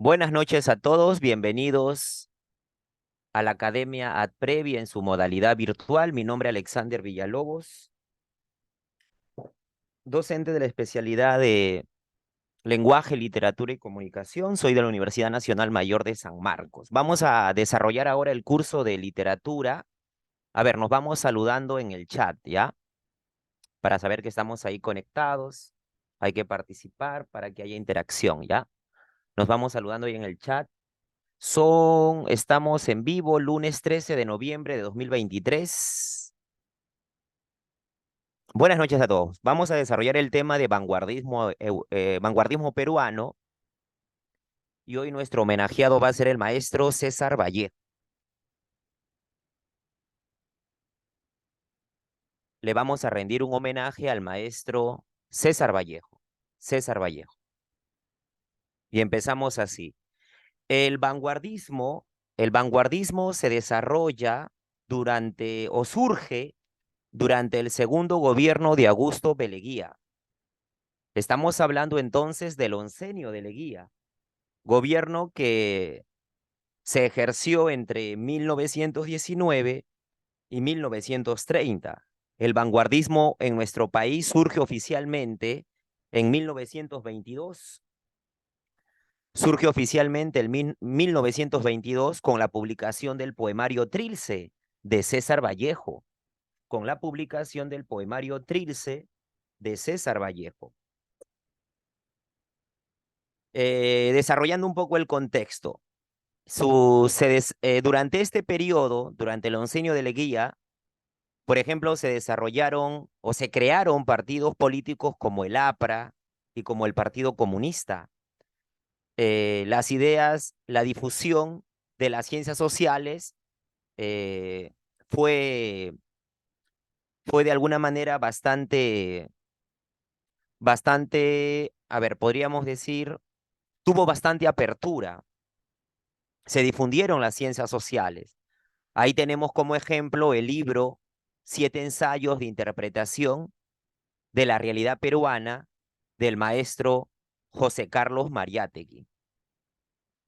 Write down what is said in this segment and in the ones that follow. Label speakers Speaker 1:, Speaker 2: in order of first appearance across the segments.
Speaker 1: Buenas noches a todos, bienvenidos a la Academia AdPrevi en su modalidad virtual. Mi nombre es Alexander Villalobos, docente de la especialidad de Lenguaje, Literatura y Comunicación. Soy de la Universidad Nacional Mayor de San Marcos. Vamos a desarrollar ahora el curso de literatura. A ver, nos vamos saludando en el chat, ¿ya? Para saber que estamos ahí conectados. Hay que participar para que haya interacción, ¿ya? Nos vamos saludando ahí en el chat. Estamos en vivo lunes 13 de noviembre de 2023. Buenas noches a todos. Vamos a desarrollar el tema de vanguardismo peruano y hoy nuestro homenajeado va a ser el maestro César Vallejo. Le vamos a rendir un homenaje al maestro César Vallejo. César Vallejo. Y empezamos así. El vanguardismo, el vanguardismo se desarrolla o surge durante el segundo gobierno de Augusto Beleguía. Estamos hablando entonces del oncenio de Leguía, gobierno que se ejerció entre 1919 y 1930. El vanguardismo en nuestro país surge oficialmente en 1922. Surge oficialmente en 1922 con la publicación del poemario Trilce de César Vallejo, con la publicación del poemario Trilce de César Vallejo. Desarrollando un poco el contexto. Durante este periodo, durante el oncenio de Leguía, por ejemplo, se desarrollaron o se crearon partidos políticos como el APRA y como el Partido Comunista. Las ideas, la difusión de las ciencias sociales eh, fue, fue de alguna manera a ver, podríamos decir, tuvo bastante apertura. Se difundieron las ciencias sociales. Ahí tenemos como ejemplo el libro Siete ensayos de interpretación de la realidad peruana del maestro José Carlos Mariátegui.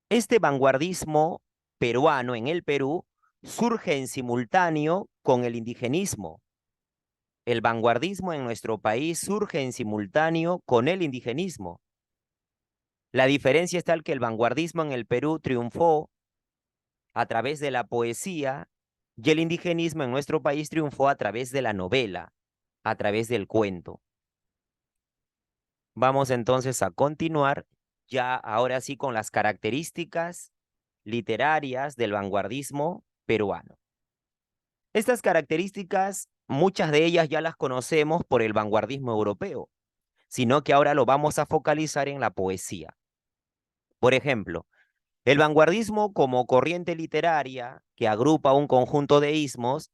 Speaker 1: Este vanguardismo peruano en el Perú surge en simultáneo con el indigenismo. El vanguardismo en nuestro país surge en simultáneo con el indigenismo. La diferencia es tal que el vanguardismo en el Perú triunfó a través de la poesía y el indigenismo en nuestro país triunfó a través de la novela, a través del cuento. Vamos entonces a continuar ya ahora sí con las características literarias del vanguardismo peruano. Estas características, muchas de ellas ya las conocemos por el vanguardismo europeo, sino que ahora lo vamos a focalizar en la poesía. Por ejemplo, el vanguardismo como corriente literaria que agrupa un conjunto de ismos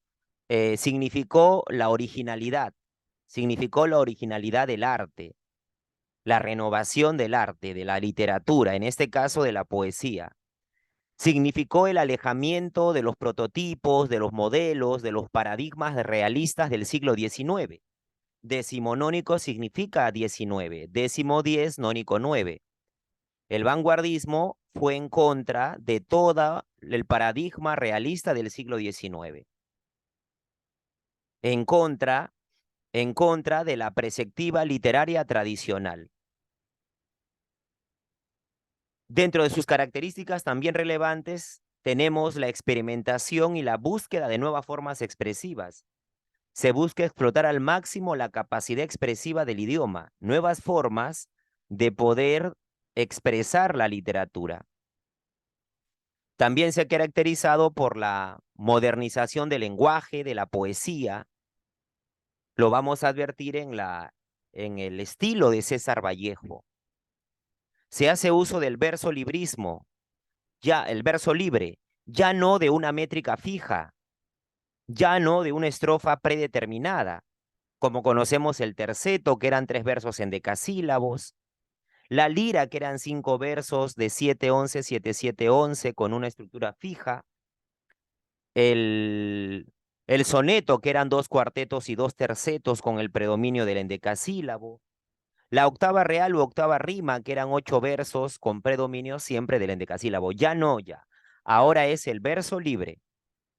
Speaker 1: significó la originalidad del arte, la renovación del arte, de la literatura, en este caso de la poesía. Significó el alejamiento de los prototipos, de los modelos, de los paradigmas realistas del siglo XIX. Decimonónico significa 19, décimo 10, nónico 9. El vanguardismo fue en contra de todo el paradigma realista del siglo XIX, en contra, en contra de la perspectiva literaria tradicional. Dentro de sus características también relevantes tenemos la experimentación y la búsqueda de nuevas formas expresivas. Se busca explotar al máximo la capacidad expresiva del idioma, nuevas formas de poder expresar la literatura. También se ha caracterizado por la modernización del lenguaje, de la poesía. Lo vamos a advertir en el estilo de César Vallejo. Se hace uso del verso librismo, ya el verso libre, ya no de una métrica fija, ya no de una estrofa predeterminada, como conocemos el terceto, que eran 3 versos en decasílabos, la lira, que eran 5 versos de 7-11, 7-7-11, con una estructura fija, el, el soneto, que eran 2 cuartetos y 2 tercetos con el predominio del endecasílabo, La octava real u octava rima, que eran 8 versos con predominio siempre del endecasílabo. Ya no, ya. Ahora es el verso libre,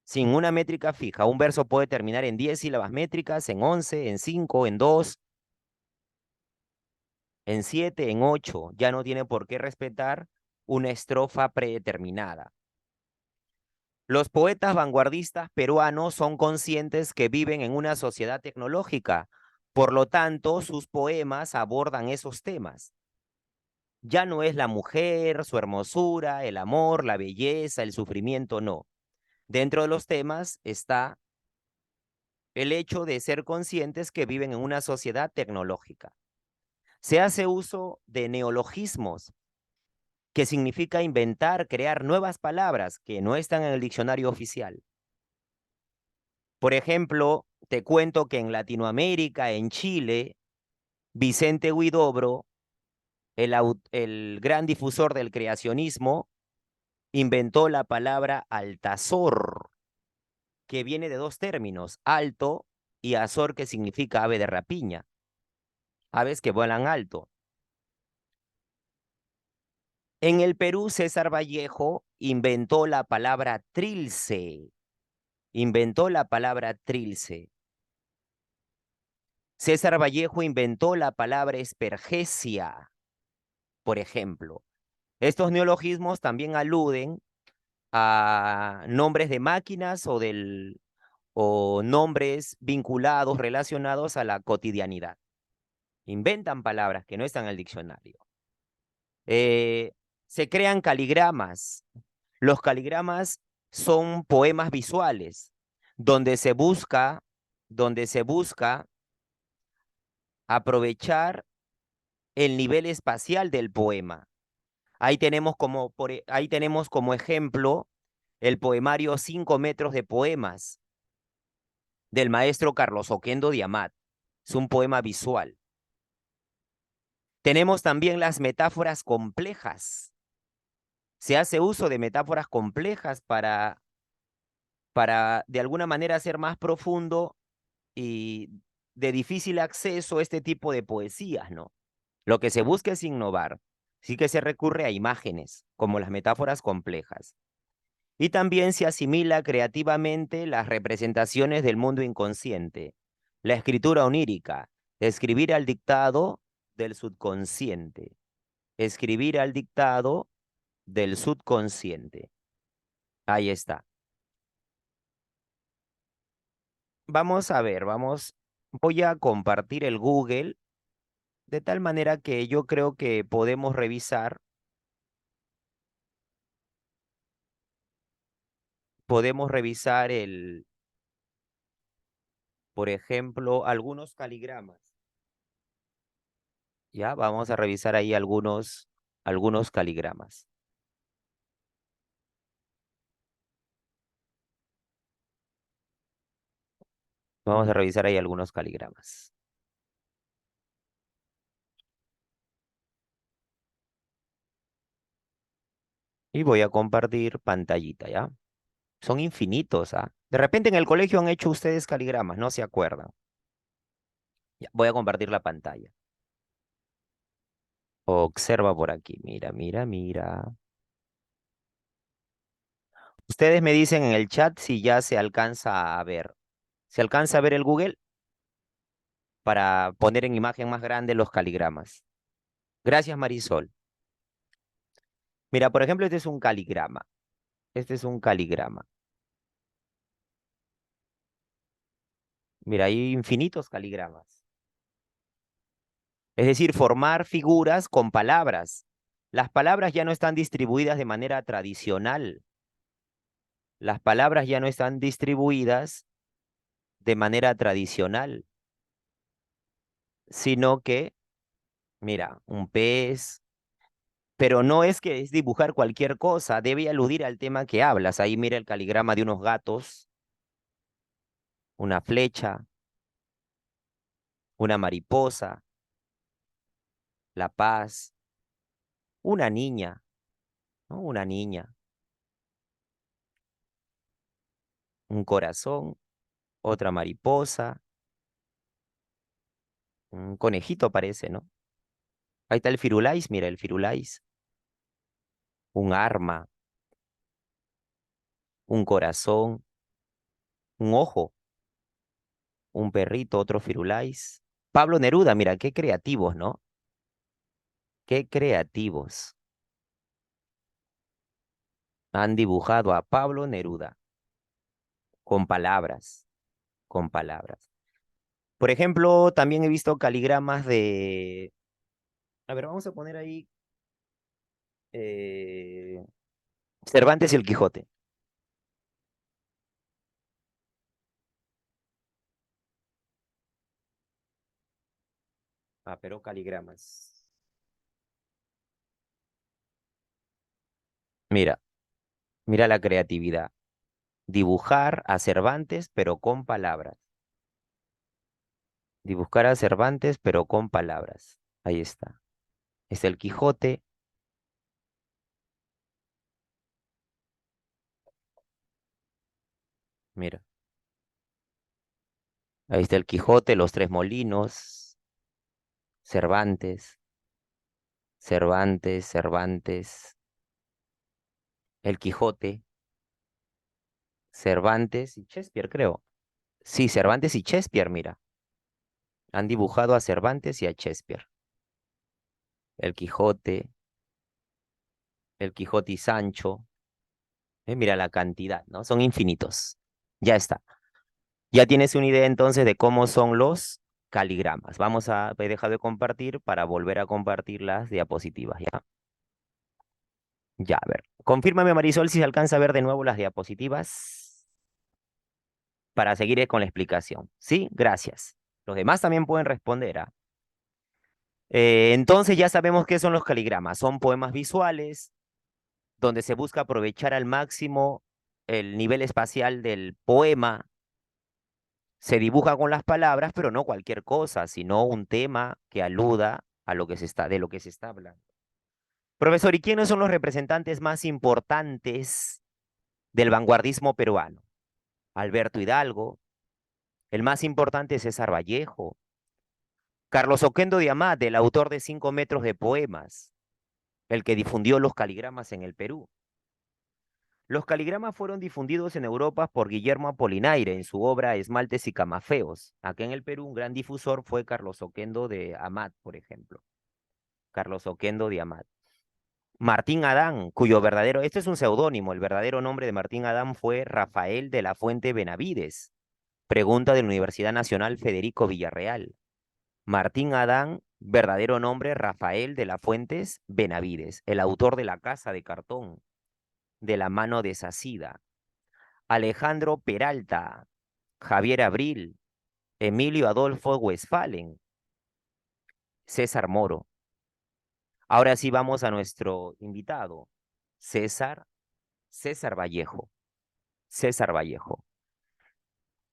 Speaker 1: sin una métrica fija. Un verso puede terminar en 10 sílabas métricas, en 11, en 5, en 2, en 7, en 8. Ya no tiene por qué respetar una estrofa predeterminada. Los poetas vanguardistas peruanos son conscientes que viven en una sociedad tecnológica. Por lo tanto, sus poemas abordan esos temas. Ya no es la mujer, su hermosura, el amor, la belleza, el sufrimiento, no. Dentro de los temas está el hecho de ser conscientes que viven en una sociedad tecnológica. Se hace uso de neologismos, que significa inventar, crear nuevas palabras que no están en el diccionario oficial. Por ejemplo, te cuento que en Latinoamérica, en Chile, Vicente Huidobro, el gran difusor del creacionismo, inventó la palabra altazor, que viene de dos términos, alto y azor, que significa ave de rapiña, aves que vuelan alto. En el Perú, César Vallejo inventó la palabra trilce, inventó la palabra trilce. César Vallejo inventó la palabra espergesia, por ejemplo. Estos neologismos también aluden a nombres de máquinas o nombres vinculados, relacionados a la cotidianidad. Inventan palabras que no están en el diccionario. Eh, Se crean caligramas. Los caligramas son poemas visuales donde donde se busca aprovechar el nivel espacial del poema. Ahí tenemos como ejemplo el poemario 5 metros de poemas del maestro Carlos Oquendo de Amat. Es un poema visual. Tenemos también las metáforas complejas. Se hace uso de metáforas complejas para de alguna manera hacer más profundo y de difícil acceso este tipo de poesías, ¿no? Lo que se busca es innovar. Sí que se recurre a imágenes, como las metáforas complejas. Y también se asimila creativamente las representaciones del mundo inconsciente, la escritura onírica, escribir al dictado del subconsciente, escribir al dictado del subconsciente. Ahí está. Vamos a ver, voy a compartir el Google de tal manera que yo creo que podemos revisar por ejemplo, algunos caligramas. Ya, vamos a revisar ahí algunos caligramas. Vamos a revisar ahí algunos caligramas. Y voy a compartir pantallita, ¿ya? Son infinitos, ¿ah? De repente en el colegio han hecho ustedes caligramas, no se acuerdan. Ya, voy a compartir la pantalla. Observa por aquí, mira, mira, mira. Ustedes me dicen en el chat si ya se alcanza a ver. ¿Se alcanza a ver el Google para poner en imagen más grande los caligramas? Gracias, Marisol. Mira, por ejemplo, este es un caligrama. Este es un caligrama. Mira, hay infinitos caligramas. Es decir, formar figuras con palabras. Las palabras ya no están distribuidas de manera tradicional. Las palabras ya no están distribuidas de manera tradicional, sino que, mira, un pez, pero no es que es dibujar cualquier cosa, debe aludir al tema que hablas. Ahí mira el caligrama de unos gatos, una flecha, una mariposa, la paz, una niña, ¿no? Una niña, un corazón, otra mariposa, un conejito parece, ¿no? Ahí está el Firulais, mira, el Firulais. Un arma, un corazón, un ojo, un perrito, otro Firulais. Pablo Neruda, mira, qué creativos, ¿no? Qué creativos. Han dibujado a Pablo Neruda con palabras, con palabras. Por ejemplo, también he visto caligramas de... A ver, vamos a poner ahí eh, Cervantes y el Quijote. Ah, pero caligramas. Mira, mira la creatividad. Dibujar a Cervantes, pero con palabras. Dibujar a Cervantes, pero con palabras. Ahí está. Es el Quijote. Mira, ahí está el Quijote, los tres molinos, Cervantes, Cervantes, Cervantes, el Quijote, Cervantes y Shakespeare, creo. Sí, Cervantes y Shakespeare, mira. Han dibujado a Cervantes y a Shakespeare. El Quijote, el Quijote y Sancho. Mira la cantidad, ¿no? Son infinitos. Ya está. Ya tienes una idea entonces de cómo son los caligramas. He dejado de compartir para volver a compartir las diapositivas, ¿ya? Ya, a ver. Confírmame, Marisol, si se alcanza a ver de nuevo las diapositivas para seguir con la explicación. ¿Sí? Gracias. Los demás también pueden responder, ¿ah? Entonces ya sabemos qué son los caligramas. Son poemas visuales donde se busca aprovechar al máximo el nivel espacial del poema. Se dibuja con las palabras, pero no cualquier cosa, sino un tema que aluda a lo que de lo que se está hablando. Profesor, ¿y quiénes son los representantes más importantes del vanguardismo peruano? Alberto Hidalgo, el más importante es César Vallejo, Carlos Oquendo de Amat, el autor de 5 metros de poemas, el que difundió los caligramas en el Perú. Los caligramas fueron difundidos en Europa por Guillermo Apolinaire en su obra Esmaltes y Camafeos. Acá en el Perú un gran difusor fue Carlos Oquendo de Amat, por ejemplo. Carlos Oquendo de Amat. Martín Adán, cuyo verdadero, este es un seudónimo, el verdadero nombre de Martín Adán fue Rafael de la Fuente Benavides. Pregunta de la Universidad Nacional Federico Villarreal. Martín Adán, verdadero nombre Rafael de la Fuentes Benavides, el autor de La Casa de Cartón, de la mano desasida. Alejandro Peralta, Javier Abril, Emilio Adolfo Westphalen, César Moro. Ahora sí vamos a nuestro invitado, César, César Vallejo. César Vallejo.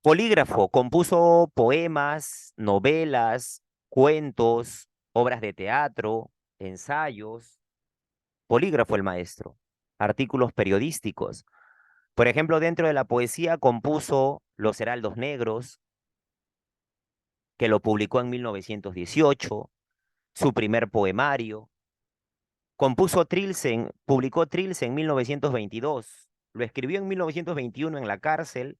Speaker 1: Polígrafo, compuso poemas, novelas, cuentos, obras de teatro, ensayos. Polígrafo el maestro. Artículos periodísticos. Por ejemplo, dentro de la poesía compuso Los Heraldos Negros, que lo publicó en 1918, su primer poemario. Compuso Trilce, publicó Trilce en 1922. Lo escribió en 1921 en la cárcel,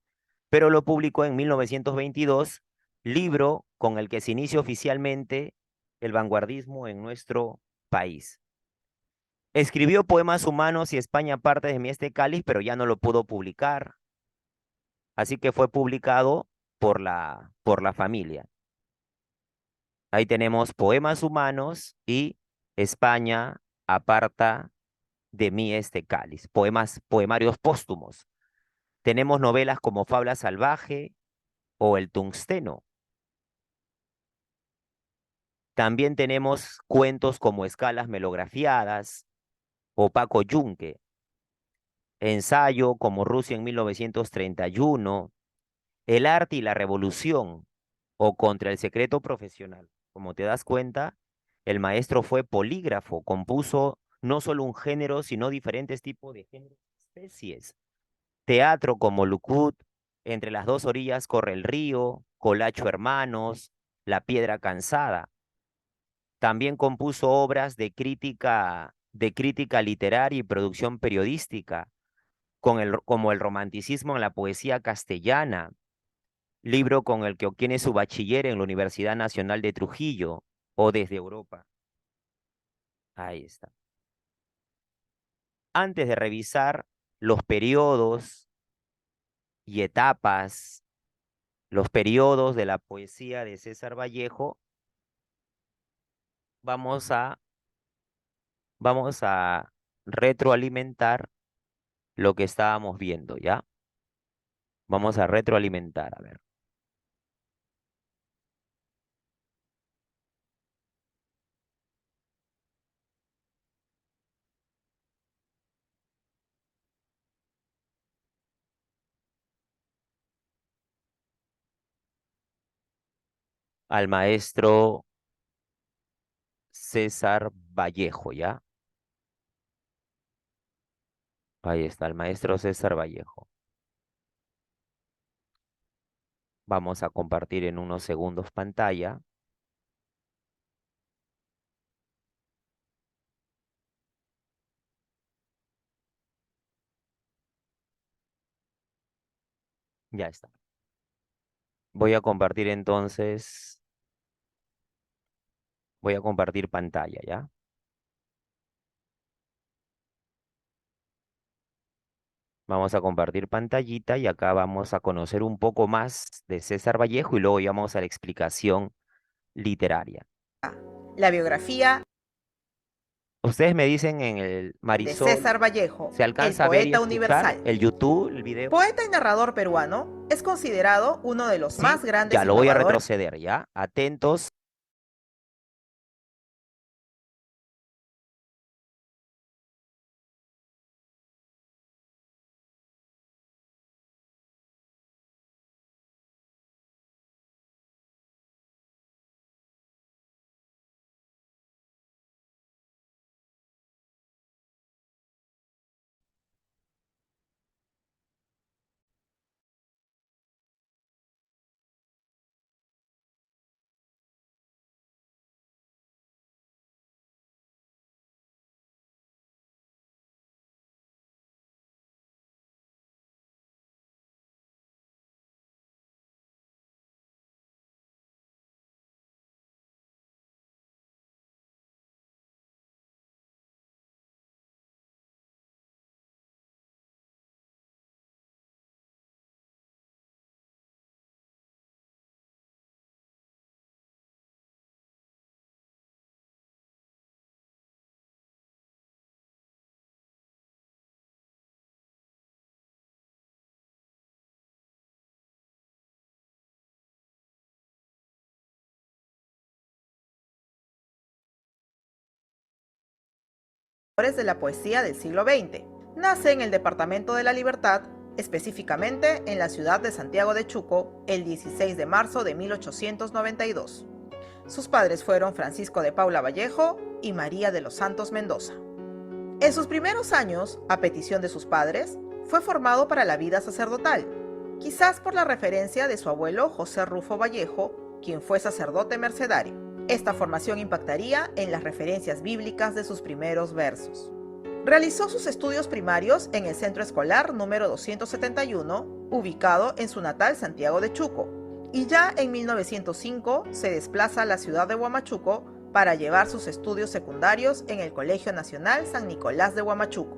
Speaker 1: pero lo publicó en 1922, libro con el que se inicia oficialmente el vanguardismo en nuestro país. Escribió Poemas Humanos y España parte de mi este cáliz, pero ya no lo pudo publicar, así que fue publicado por la familia. Ahí tenemos Poemas Humanos y España aparta de mí este cáliz, poemarios póstumos. Tenemos novelas como Fabla Salvaje o El Tungsteno. También tenemos cuentos como Escalas Melografiadas o Paco Yunque, ensayo como Rusia en 1931, El arte y la revolución o Contra el secreto profesional. Como te das cuenta, el maestro fue polígrafo, compuso no solo un género, sino diferentes tipos de géneros y especies. Teatro como Lucut, Entre las dos orillas corre el río, Colacho Hermanos, La Piedra Cansada. También compuso obras de crítica literaria y producción periodística, como el romanticismo en la poesía castellana, libro con el que obtiene su bachiller en la Universidad Nacional de Trujillo o desde Europa. Ahí está. Antes de revisar los periodos y etapas, los periodos de la poesía de César Vallejo, vamos a, vamos a retroalimentar lo que estábamos viendo, ¿ya? Vamos a retroalimentar, a ver. Al maestro César Vallejo, ¿ya? Ahí está, el maestro César Vallejo. Vamos a compartir en unos segundos pantalla. Ya está. Voy a compartir entonces, voy a compartir pantalla, ¿ya? Vamos a compartir pantallita y acá vamos a conocer un poco más de César Vallejo y luego ya vamos a la explicación literaria.
Speaker 2: La biografía
Speaker 1: Ustedes me dicen en el
Speaker 2: de
Speaker 1: Marisol,
Speaker 2: César Vallejo,
Speaker 1: ¿se
Speaker 2: el
Speaker 1: alcanza a ver y
Speaker 2: poeta
Speaker 1: escuchar
Speaker 2: universal.
Speaker 1: el YouTube, el video?
Speaker 2: Poeta y narrador peruano, es considerado uno de los
Speaker 1: Sí,
Speaker 2: más grandes
Speaker 1: ya lo voy a
Speaker 2: innovadores
Speaker 1: retroceder, ¿ya? Atentos.
Speaker 2: de la poesía del siglo XX. Nace en el Departamento de la Libertad, específicamente en la ciudad de Santiago de Chuco, el 16 de marzo de 1892. Sus padres fueron Francisco de Paula Vallejo y María de los Santos Mendoza. En sus primeros años, a petición de sus padres, fue formado para la vida sacerdotal, quizás por la referencia de su abuelo José Rufo Vallejo, quien fue sacerdote mercedario. Esta formación impactaría en las referencias bíblicas de sus primeros versos. Realizó sus estudios primarios en el centro escolar número 271, ubicado en su natal Santiago de Chuco, y ya en 1905 se desplaza a la ciudad de Huamachuco para llevar sus estudios secundarios en el Colegio Nacional San Nicolás de Huamachuco.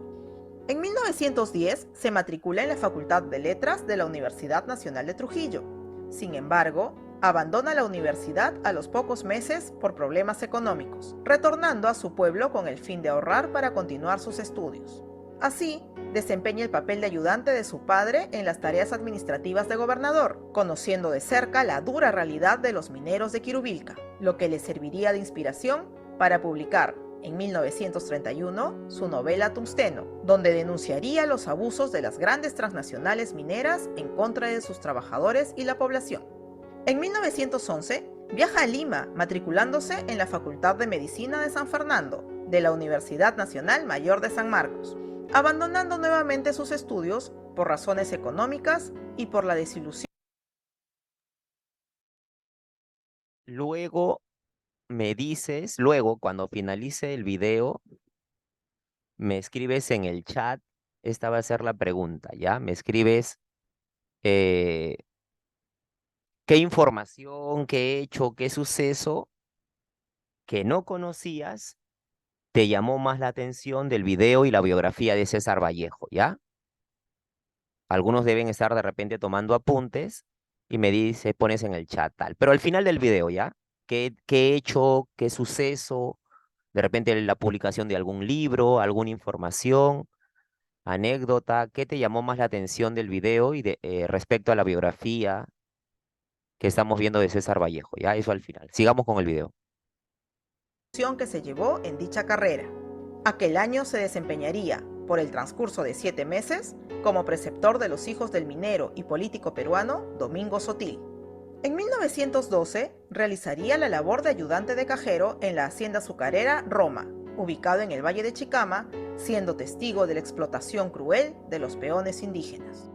Speaker 2: En 1910 se matricula en la Facultad de Letras de la Universidad Nacional de Trujillo. Sin embargo, abandona la universidad a los pocos meses por problemas económicos, retornando a su pueblo con el fin de ahorrar para continuar sus estudios. Así, desempeña el papel de ayudante de su padre en las tareas administrativas de gobernador, conociendo de cerca la dura realidad de los mineros de Quirubilca, lo que le serviría de inspiración para publicar en 1931 su novela Tungsteno, donde denunciaría los abusos de las grandes transnacionales mineras en contra de sus trabajadores y la población. En 1911 viaja a Lima, matriculándose en la Facultad de Medicina de San Fernando, de la Universidad Nacional Mayor de San Marcos, abandonando nuevamente sus estudios por razones económicas y por la desilusión.
Speaker 1: Luego me dices, luego, cuando finalice el video, me escribes en el chat, esta va a ser la pregunta, ¿ya? Me escribes eh, qué información, qué hecho, qué suceso que no conocías te llamó más la atención del video y la biografía de César Vallejo, ¿ya? Algunos deben estar de repente tomando apuntes y me dice, pones en el chat tal. Pero al final del video, ¿ya? ¿Qué hecho, qué suceso? De repente la publicación de algún libro, alguna información, anécdota, ¿qué te llamó más la atención del video y respecto a la biografía que estamos viendo de César Vallejo? Ya, eso al final. Sigamos con el video.
Speaker 2: Que se llevó en dicha carrera. Aquel año se desempeñaría, por el transcurso de 7 meses, como preceptor de los hijos del minero y político peruano Domingo Sotil. En 1912 realizaría la labor de ayudante de cajero en la hacienda azucarera Roma, ubicado en el Valle de Chicama, siendo testigo de la explotación cruel de los peones indígenas.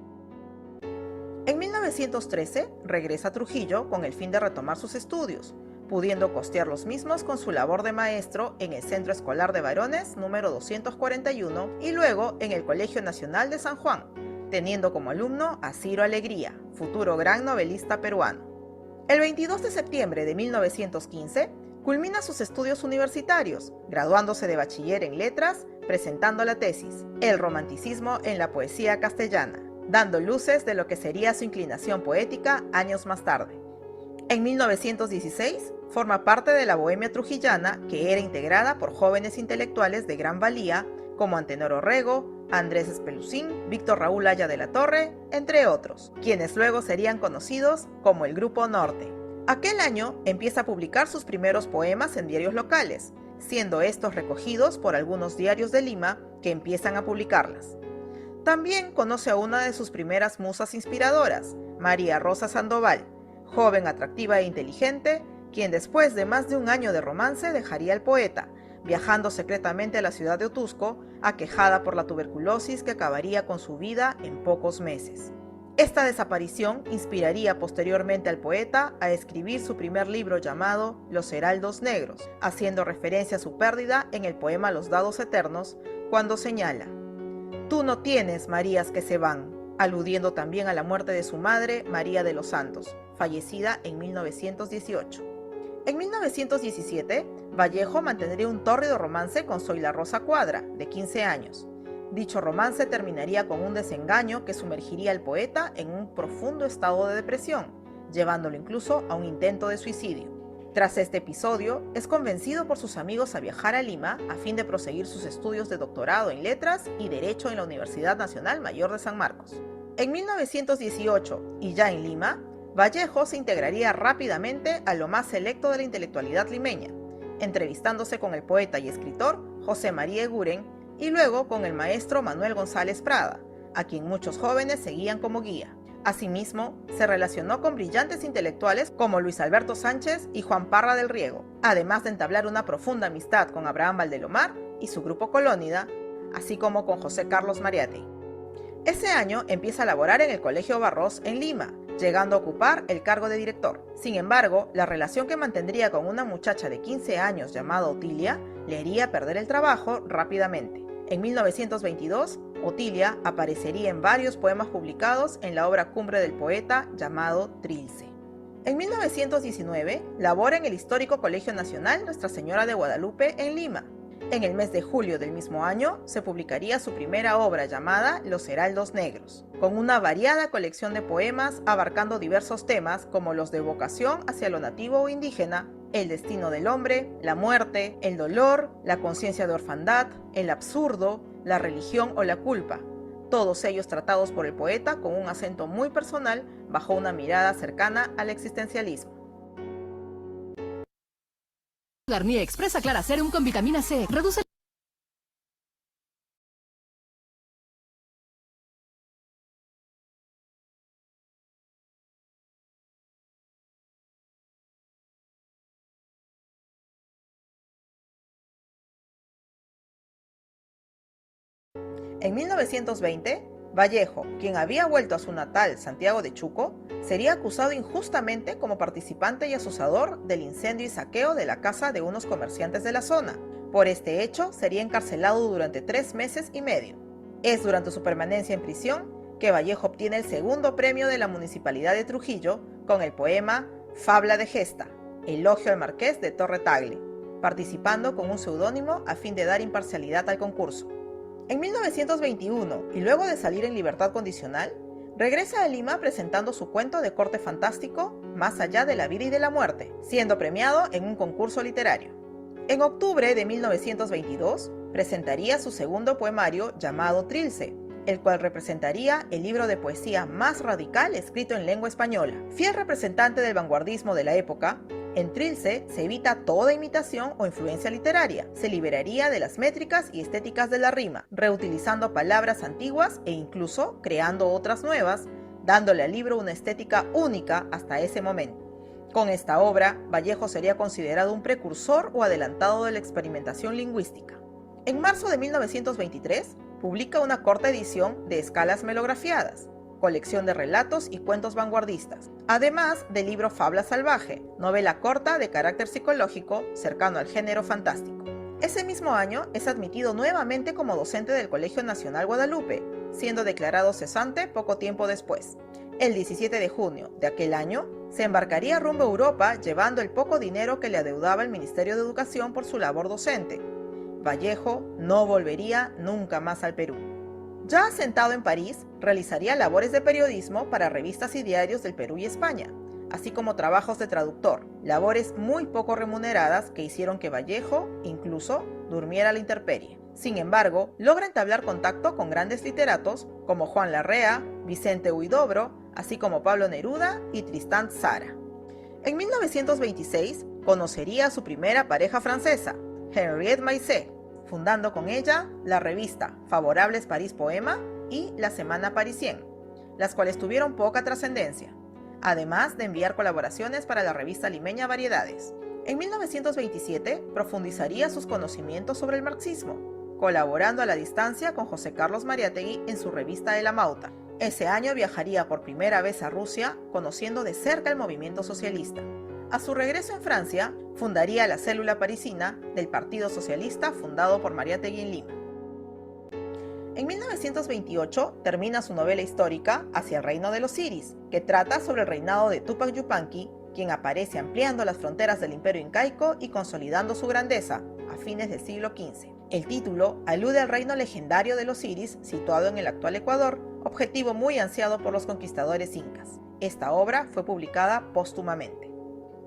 Speaker 2: En 1913 regresa a Trujillo con el fin de retomar sus estudios, pudiendo costear los mismos con su labor de maestro en el Centro Escolar de Varones número 241 y luego en el Colegio Nacional de San Juan, teniendo como alumno a Ciro Alegría, futuro gran novelista peruano. El 22 de septiembre de 1915 culmina sus estudios universitarios, graduándose de bachiller en letras, presentando la tesis El romanticismo en la poesía castellana, dando luces de lo que sería su inclinación poética años más tarde. En 1916 forma parte de la Bohemia trujillana, que era integrada por jóvenes intelectuales de gran valía como Antenor Orrego, Andrés Espelucín, Víctor Raúl Haya de la Torre, entre otros, quienes luego serían conocidos como el Grupo Norte. Aquel año empieza a publicar sus primeros poemas en diarios locales, siendo estos recogidos por algunos diarios de Lima que empiezan a publicarlas. También conoce a una de sus primeras musas inspiradoras, María Rosa Sandoval, joven atractiva e inteligente, quien después de más de un año de romance dejaría al poeta, viajando secretamente a la ciudad de Otusco, aquejada por la tuberculosis que acabaría con su vida en pocos meses. Esta desaparición inspiraría posteriormente al poeta a escribir su primer libro llamado Los Heraldos Negros, haciendo referencia a su pérdida en el poema Los Dados Eternos, cuando señala: «Tú no tienes Marías que se van», aludiendo también a la muerte de su madre, María de los Santos, fallecida en 1918. En 1917, Vallejo mantendría un tórrido romance con Zoila Rosa Cuadra, de 15 años. Dicho romance terminaría con un desengaño que sumergiría al poeta en un profundo estado de depresión, llevándolo incluso a un intento de suicidio. Tras este episodio, es convencido por sus amigos a viajar a Lima a fin de proseguir sus estudios de doctorado en Letras y Derecho en la Universidad Nacional Mayor de San Marcos. En 1918, y ya en Lima, Vallejo se integraría rápidamente a lo más selecto de la intelectualidad limeña, entrevistándose con el poeta y escritor José María Eguren y luego con el maestro Manuel González Prada, a quien muchos jóvenes seguían como guía. Asimismo, se relacionó con brillantes intelectuales como Luis Alberto Sánchez y Juan Parra del Riego, además de entablar una profunda amistad con Abraham Valdelomar y su grupo Colónida, así como con José Carlos Mariátegui. Ese año empieza a laborar en el Colegio Barros en Lima, llegando a ocupar el cargo de director. Sin embargo, la relación que mantendría con una muchacha de 15 años llamada Otilia le haría perder el trabajo rápidamente. En 1922, Otilia aparecería en varios poemas publicados en la obra cumbre del poeta llamado Trilce. En 1919, labora en el histórico Colegio Nacional Nuestra Señora de Guadalupe en Lima. En el mes de julio del mismo año se publicaría su primera obra llamada Los Heraldos Negros, con una variada colección de poemas abarcando diversos temas como los de vocación hacia lo nativo o indígena, el destino del hombre, la muerte, el dolor, la conciencia de orfandad, el absurdo, la religión o la culpa, todos ellos tratados por el poeta con un acento muy personal bajo una mirada cercana al existencialismo.
Speaker 3: Garnier Expresa Clara Serum con vitamina C. Reduce.
Speaker 2: En 1920, Vallejo, quien había vuelto a su natal Santiago de Chuco, sería acusado injustamente como participante y asusador del incendio y saqueo de la casa de unos comerciantes de la zona. Por este hecho, sería encarcelado durante 3 meses y medio. Es durante su permanencia en prisión que Vallejo obtiene el segundo premio de la Municipalidad de Trujillo con el poema Fabla de Gesta, elogio al Marqués de Torre Tagle, participando con un seudónimo a fin de dar imparcialidad al concurso. En 1921, y luego de salir en libertad condicional, regresa a Lima presentando su cuento de corte fantástico Más allá de la vida y de la muerte, siendo premiado en un concurso literario. En octubre de 1922, presentaría su segundo poemario llamado Trilce, el cual representaría el libro de poesía más radical escrito en lengua española. Fiel representante del vanguardismo de la época, en Trilce se evita toda imitación o influencia literaria, se liberaría de las métricas y estéticas de la rima, reutilizando palabras antiguas e incluso creando otras nuevas, dándole al libro una estética única hasta ese momento. Con esta obra, Vallejo sería considerado un precursor o adelantado de la experimentación lingüística. En marzo de 1923, publica una corta edición de Escalas melografiadas, colección de relatos y cuentos vanguardistas, además del libro Fabla Salvaje, novela corta de carácter psicológico cercano al género fantástico. Ese mismo año es admitido nuevamente como docente del Colegio Nacional Guadalupe, siendo declarado cesante poco tiempo después. El 17 de junio de aquel año, se embarcaría rumbo a Europa llevando el poco dinero que le adeudaba el Ministerio de Educación por su labor docente. Vallejo no volvería nunca más al Perú. Ya asentado en París, realizaría labores de periodismo para revistas y diarios del Perú y España, así como trabajos de traductor, labores muy poco remuneradas que hicieron que Vallejo, incluso, durmiera a la intemperie. Sin embargo, logra entablar contacto con grandes literatos como Juan Larrea, Vicente Huidobro, así como Pablo Neruda y Tristán Tzara. En 1926, conocería a su primera pareja francesa, Henriette Maizet, fundando con ella la revista Favorables París Poema y La Semana Parisien, las cuales tuvieron poca trascendencia, además de enviar colaboraciones para la revista limeña Variedades. En 1927 profundizaría sus conocimientos sobre el marxismo, colaborando a la distancia con José Carlos Mariátegui en su revista El Amauta. Ese año viajaría por primera vez a Rusia, conociendo de cerca el movimiento socialista. A su regreso en Francia, fundaría la célula parisina del Partido Socialista fundado por Mariátegui en Lima. En 1928 termina su novela histórica Hacia el reino de los Siris, que trata sobre el reinado de Túpac Yupanqui, quien aparece ampliando las fronteras del imperio incaico y consolidando su grandeza a fines del siglo XV. El título alude al reino legendario de los Siris, situado en el actual Ecuador, objetivo muy ansiado por los conquistadores incas. Esta obra fue publicada póstumamente.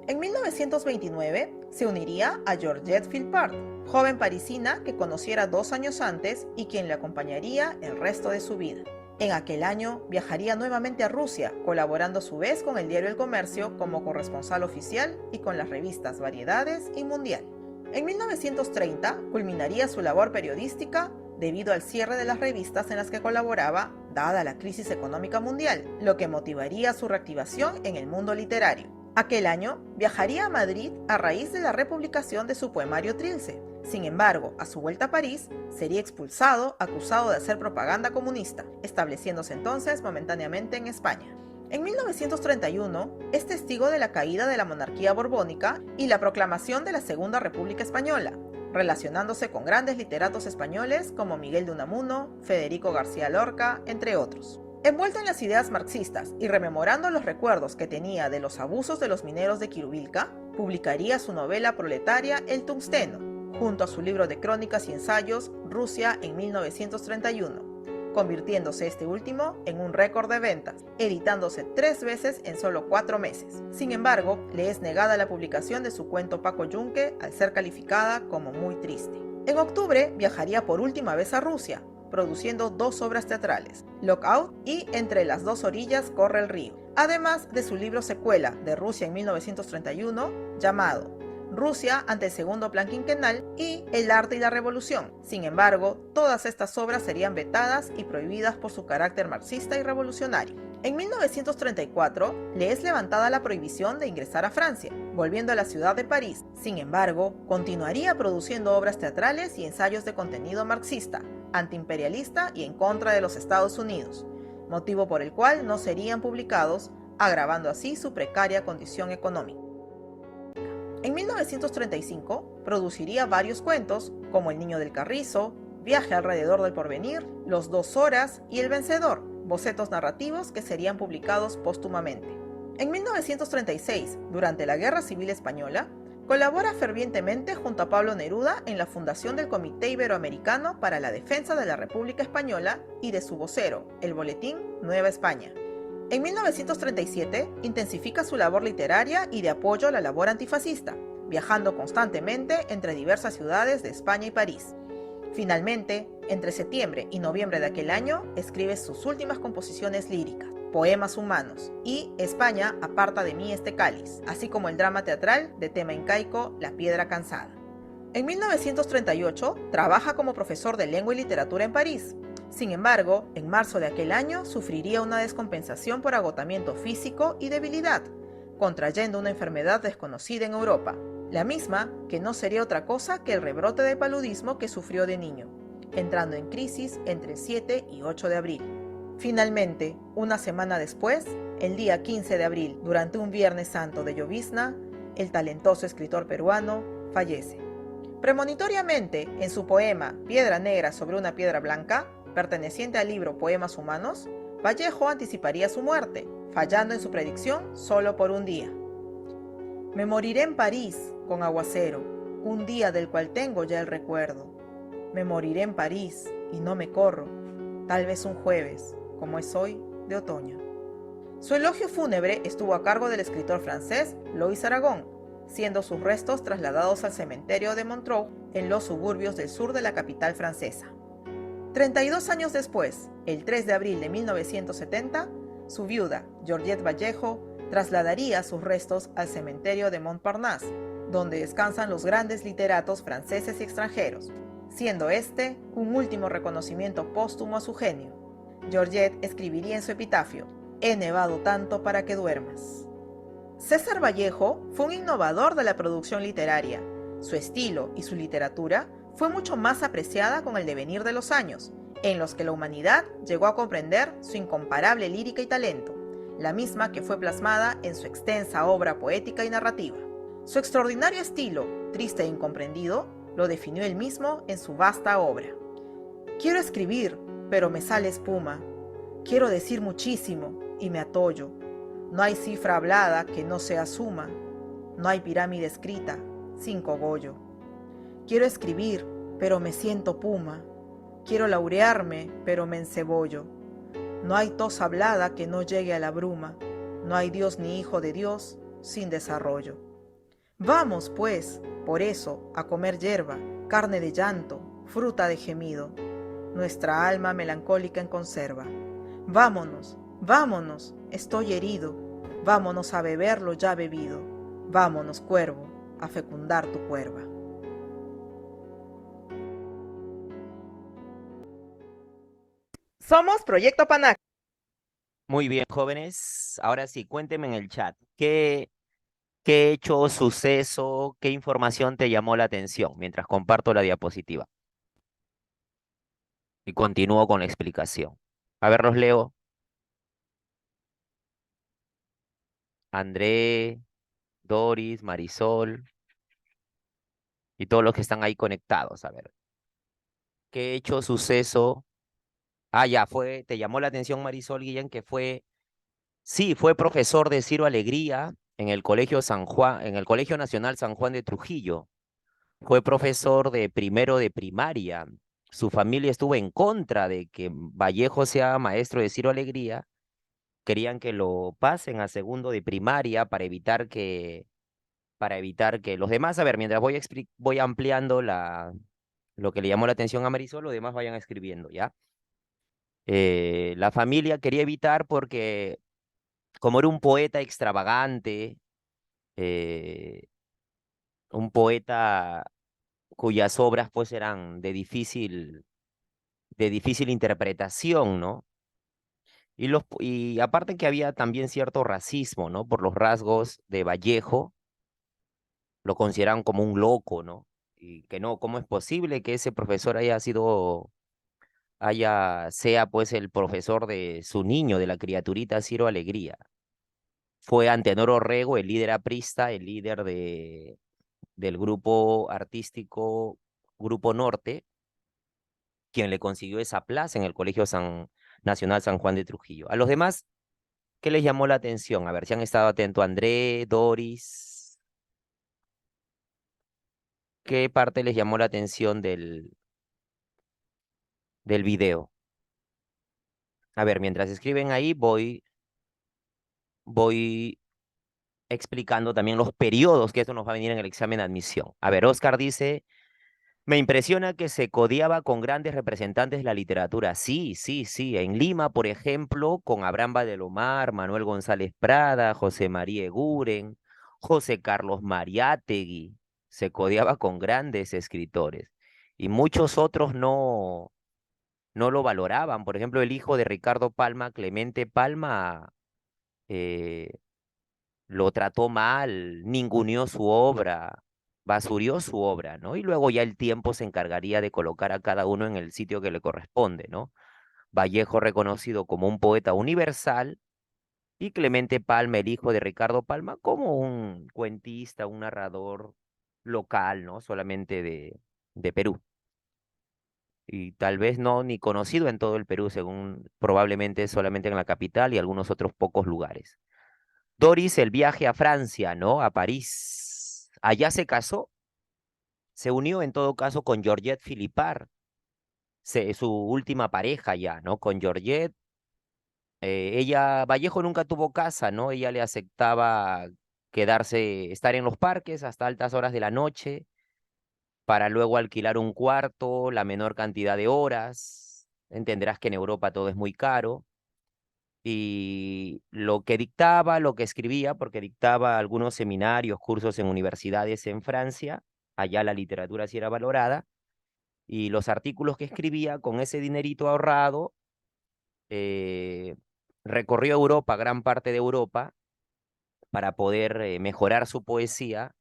Speaker 2: En 1929 se uniría a Georgette Philpart, joven parisina que conociera 2 años antes y quien le acompañaría el resto de su vida. En aquel año viajaría nuevamente a Rusia, colaborando a su vez con el diario El Comercio como corresponsal oficial y con las revistas Variedades y Mundial. En 1930 culminaría su labor periodística debido al cierre de las revistas en las que colaboraba, dada la crisis económica mundial, lo que motivaría su reactivación en el mundo literario. Aquel año viajaría a Madrid a raíz de la republicación de su poemario Trilce. Sin embargo, a su vuelta a París, sería expulsado acusado de hacer propaganda comunista, estableciéndose entonces momentáneamente en España. En 1931 es testigo de la caída de la monarquía borbónica y la proclamación de la Segunda República Española, relacionándose con grandes literatos españoles como Miguel de Unamuno, Federico García Lorca, entre otros. Envuelto en las ideas marxistas y rememorando los recuerdos que tenía de los abusos de los mineros de Quirubilca, publicaría su novela proletaria El Tungsteno, junto a su libro de crónicas y ensayos Rusia en 1931, convirtiéndose este último en un récord de ventas, editándose 3 veces en solo 4 meses. Sin embargo, le es negada la publicación de su cuento Paco Yunque al ser calificada como muy triste. En octubre viajaría por última vez a Rusia, produciendo 2 obras teatrales, Lockout y Entre las dos orillas corre el río, además de su libro secuela de Rusia en 1931, llamado Rusia ante el segundo plan quinquenal y El arte y la revolución. Sin embargo, todas estas obras serían vetadas y prohibidas por su carácter marxista y revolucionario. En 1934 le es levantada la prohibición de ingresar a Francia, volviendo a la ciudad de París. Sin embargo, continuaría produciendo obras teatrales y ensayos de contenido marxista, antiimperialista y en contra de los Estados Unidos, motivo por el cual no serían publicados agravando así su precaria condición económica. En 1935 produciría varios cuentos como El niño del carrizo, Viaje alrededor del porvenir, Los 2 horas y El vencedor, bocetos narrativos que serían publicados póstumamente. En 1936, durante la Guerra Civil Española, colabora fervientemente junto a Pablo Neruda en la fundación del Comité Iberoamericano para la Defensa de la República Española y de su vocero, el boletín Nueva España. En 1937 intensifica su labor literaria y de apoyo a la labor antifascista, viajando constantemente entre diversas ciudades de España y París. Finalmente, entre septiembre y noviembre de aquel año, escribe sus últimas composiciones líricas, Poemas humanos y España, aparta de mí este cáliz, así como el drama teatral de tema incaico La piedra cansada. En 1938 trabaja como profesor de lengua y literatura en París. Sin embargo, en marzo de aquel año sufriría una descompensación por agotamiento físico y debilidad, contrayendo una enfermedad desconocida en Europa, la misma que no sería otra cosa que el rebrote de paludismo que sufrió de niño, entrando en crisis entre el 7 y 8 de abril. Finalmente, una semana después, el día 15 de abril, durante un Viernes Santo de llovizna, el talentoso escritor peruano fallece. Premonitoriamente, en su poema Piedra negra sobre una piedra blanca, perteneciente al libro Poemas humanos, Vallejo anticiparía su muerte, fallando en su predicción solo por un día. Me moriré en París con aguacero, un día del cual tengo ya el recuerdo. Me moriré en París y no me corro, tal vez un jueves, como es hoy, de otoño. Su elogio fúnebre estuvo a cargo del escritor francés Louis Aragon, siendo sus restos trasladados al cementerio de Montreux en los suburbios del sur de la capital francesa. 32 años después, el 3 de abril de 1970, su viuda, Georgette Vallejo, trasladaría sus restos al cementerio de Montparnasse, donde descansan los grandes literatos franceses y extranjeros, siendo este un último reconocimiento póstumo a su genio. Georgette escribiría en su epitafio: «He nevado tanto para que duermas». César Vallejo fue un innovador de la producción literaria. Su estilo y su literatura fue mucho más apreciada con el devenir de los años, en los que la humanidad llegó a comprender su incomparable lírica y talento, la misma que fue plasmada en su extensa obra poética y narrativa. Su extraordinario estilo, triste e incomprendido, lo definió él mismo en su vasta obra. Quiero escribir, pero me sale espuma. Quiero decir muchísimo y me atollo. No hay cifra hablada que no sea suma. No hay pirámide escrita sin cogollo. Quiero escribir, pero me siento puma. Quiero laurearme, pero me encebollo. No hay tos hablada que no llegue a la bruma. No hay Dios ni hijo de Dios sin desarrollo. Vamos, pues, por eso, a comer hierba, carne de llanto, fruta de gemido, nuestra alma melancólica en conserva. Vámonos, vámonos, estoy herido. Vámonos a beber lo ya bebido. Vámonos, cuervo, a fecundar tu cuerva. Somos Proyecto Panac.
Speaker 1: Muy bien, jóvenes. Ahora sí, cuéntenme en el chat. ¿Qué hecho, suceso, qué información te llamó la atención mientras comparto la diapositiva? Y continúo con la explicación. A ver, los leo. André, Doris, Marisol y todos los que están ahí conectados. A ver, ¿qué hecho, suceso? Ah, ya te llamó la atención Marisol Guillén, que sí, fue profesor de Ciro Alegría en el Colegio San Juan, en el Colegio Nacional San Juan de Trujillo. Fue profesor de primero de primaria. Su familia estuvo en contra de que Vallejo sea maestro de Ciro Alegría. Querían que lo pasen a segundo de primaria para evitar que los demás, a ver, mientras voy ampliando lo que le llamó la atención a Marisol, los demás vayan escribiendo, ¿ya? La familia quería evitar porque como era un poeta extravagante, eh, un poeta cuyas obras pues eran de difícil interpretación, ¿no? Y aparte que había también cierto racismo, ¿no? Por los rasgos de Vallejo, lo consideraban como un loco, ¿no? Y que no, ¿cómo es posible que ese profesor sea pues el profesor de su niño, de la criaturita Ciro Alegría? fue Antenor Orrego, el líder aprista, el líder del grupo artístico Grupo Norte, quien le consiguió esa plaza en el Colegio Nacional San Juan de Trujillo. A los demás, ¿qué les llamó la atención? A ver si han estado atentos, André, Doris. ¿Qué parte les llamó la atención del video? A ver, mientras escriben ahí, voy explicando también los periodos, que esto nos va a venir en el examen de admisión. A ver, Oscar dice, me impresiona que se codeaba con grandes representantes de la literatura. Sí, sí, sí. En Lima, por ejemplo, con Abraham Badelomar, Manuel González Prada, José María Eguren, José Carlos Mariátegui. Se codeaba con grandes escritores. Y muchos otros no lo valoraban. Por ejemplo, el hijo de Ricardo Palma, Clemente Palma, eh, lo trató mal, ninguneó su obra, basurió su obra, ¿no? Y luego ya el tiempo se encargaría de colocar a cada uno en el sitio que le corresponde, ¿no? Vallejo reconocido como un poeta universal y Clemente Palma, el hijo de Ricardo Palma, como un cuentista, un narrador local, ¿no? Solamente de Perú. Y tal vez no ni conocido en todo el Perú, según probablemente solamente en la capital y algunos otros pocos lugares. Doris, el viaje a Francia, ¿no? A París. Allá se casó, se unió en todo caso con Georgette Philippard, su última pareja ya, ¿no? Con Georgette. Vallejo nunca tuvo casa, ¿no? Ella le aceptaba quedarse, estar en los parques hasta altas horas de la noche, para luego alquilar un cuarto, la menor cantidad de horas. Entenderás que en Europa todo es muy caro. Y lo que dictaba, lo que escribía, porque dictaba algunos seminarios, cursos en universidades en Francia, allá la literatura sí era valorada, y los artículos que escribía con ese dinerito ahorrado, eh, recorrió Europa, gran parte de Europa, para poder mejorar su poesía,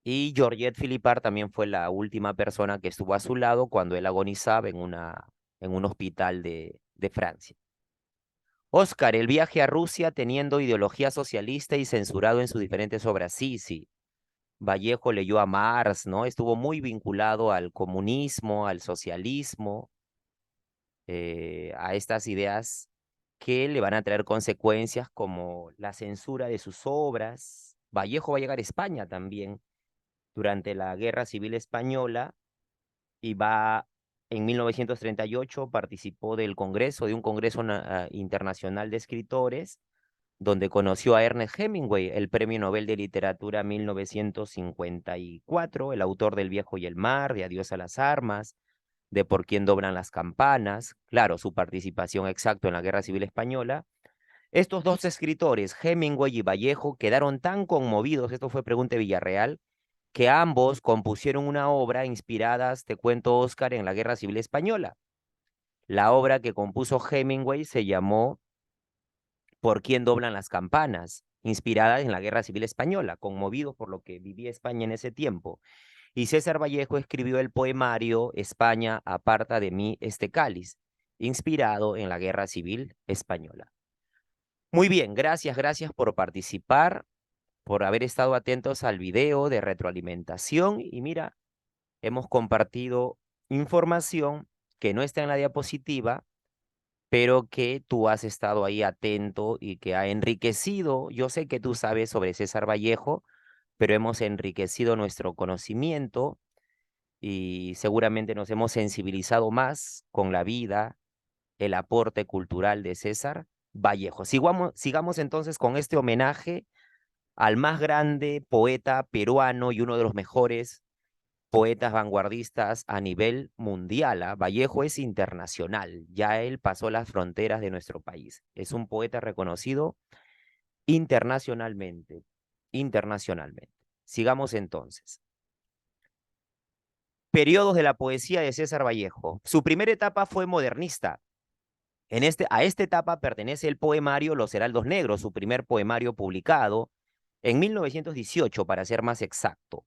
Speaker 1: y Georgette Philippard también fue la última persona que estuvo a su lado cuando él agonizaba en un hospital de Francia. Oscar, el viaje a Rusia teniendo ideología socialista y censurado en sus diferentes obras. Sí, sí. Vallejo leyó a Marx, ¿no? Estuvo muy vinculado al comunismo, al socialismo, a estas ideas que le van a traer consecuencias como la censura de sus obras. Vallejo va a llegar a España también durante la Guerra Civil Española y en 1938 participó de un congreso internacional de escritores donde conoció a Ernest Hemingway, el Premio Nobel de Literatura 1954, el autor del Viejo y el Mar, de Adiós a las Armas, de Por quién doblan las campanas, claro, su participación exacta en la Guerra Civil Española. Estos dos escritores, Hemingway y Vallejo, quedaron tan conmovidos, esto fue pregunta de Villarreal, que ambos compusieron una obra inspiradas, te cuento, Oscar, en la Guerra Civil Española. La obra que compuso Hemingway se llamó Por quién doblan las campanas, inspirada en la Guerra Civil Española, conmovido por lo que vivía España en ese tiempo. Y César Vallejo escribió el poemario España, aparta de mí este cáliz, inspirado en la Guerra Civil Española. Muy bien, gracias por participar, por haber estado atentos al video de retroalimentación. Y mira, hemos compartido información que no está en la diapositiva, pero que tú has estado ahí atento y que ha enriquecido. Yo sé que tú sabes sobre César Vallejo, pero hemos enriquecido nuestro conocimiento y seguramente nos hemos sensibilizado más con la vida, el aporte cultural de César Vallejo. Sigamos entonces con este homenaje al más grande poeta peruano y uno de los mejores poetas vanguardistas a nivel mundial. Vallejo es internacional, ya él pasó las fronteras de nuestro país. Es un poeta reconocido internacionalmente, internacionalmente. Sigamos entonces. Periodos de la poesía de César Vallejo. Su primera etapa fue modernista. A esta etapa pertenece el poemario Los Heraldos Negros, su primer poemario publicado en 1918, para ser más exacto.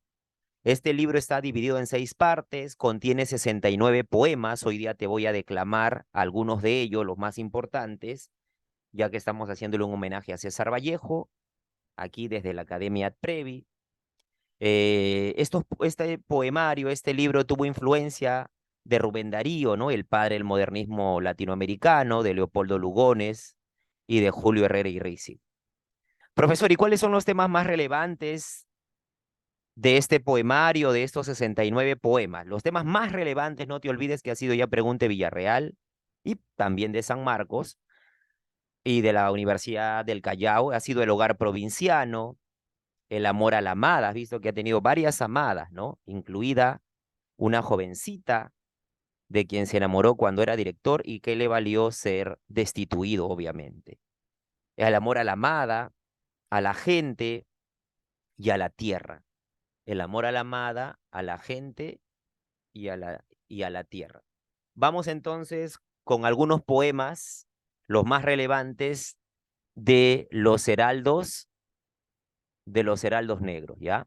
Speaker 1: Este libro está dividido en 6 partes, contiene 69 poemas. Hoy día te voy a declamar algunos de ellos, los más importantes, ya que estamos haciéndole un homenaje a César Vallejo, aquí desde la Academia Previ. Este poemario, este libro tuvo influencia de Rubén Darío, ¿no? El padre del modernismo latinoamericano, de Leopoldo Lugones y de Julio Herrera y Risi. Profesor, ¿y cuáles son los temas más relevantes de este poemario, de estos 69 poemas? Los temas más relevantes, no te olvides que ha sido ya Pregunte Villarreal y también de San Marcos y de la Universidad del Callao, ha sido el hogar provinciano, el amor a la amada, has visto que ha tenido varias amadas, ¿no? Incluida una jovencita de quien se enamoró cuando era director y que le valió ser destituido, obviamente. El amor a la amada, a la gente y a la tierra. El amor a la amada, a la gente y a la tierra. Vamos entonces con algunos poemas, los más relevantes de los heraldos negros, ¿ya?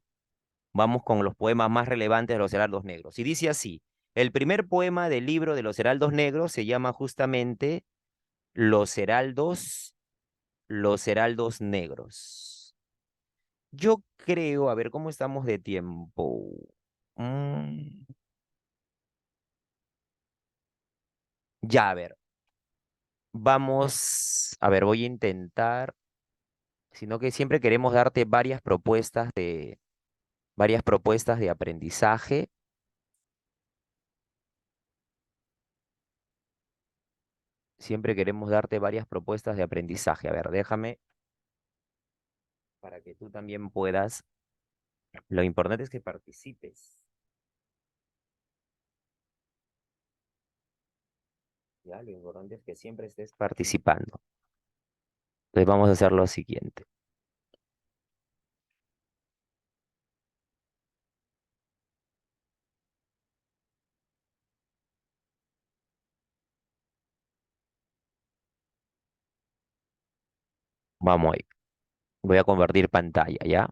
Speaker 1: Vamos con los poemas más relevantes de los heraldos negros. Y dice así, el primer poema del libro de los heraldos negros se llama justamente los heraldos negros. Yo creo, a ver, ¿cómo estamos de tiempo? Mm, ya, a ver, vamos, a ver, voy a intentar, sino que siempre queremos darte varias propuestas de aprendizaje. Siempre queremos darte varias propuestas de aprendizaje. A ver, déjame para que tú también puedas. Lo importante es que participes. ¿Ya? Lo importante es que siempre estés participando. Entonces vamos a hacer lo siguiente. Vamos ahí. Voy a compartir pantalla, ¿ya?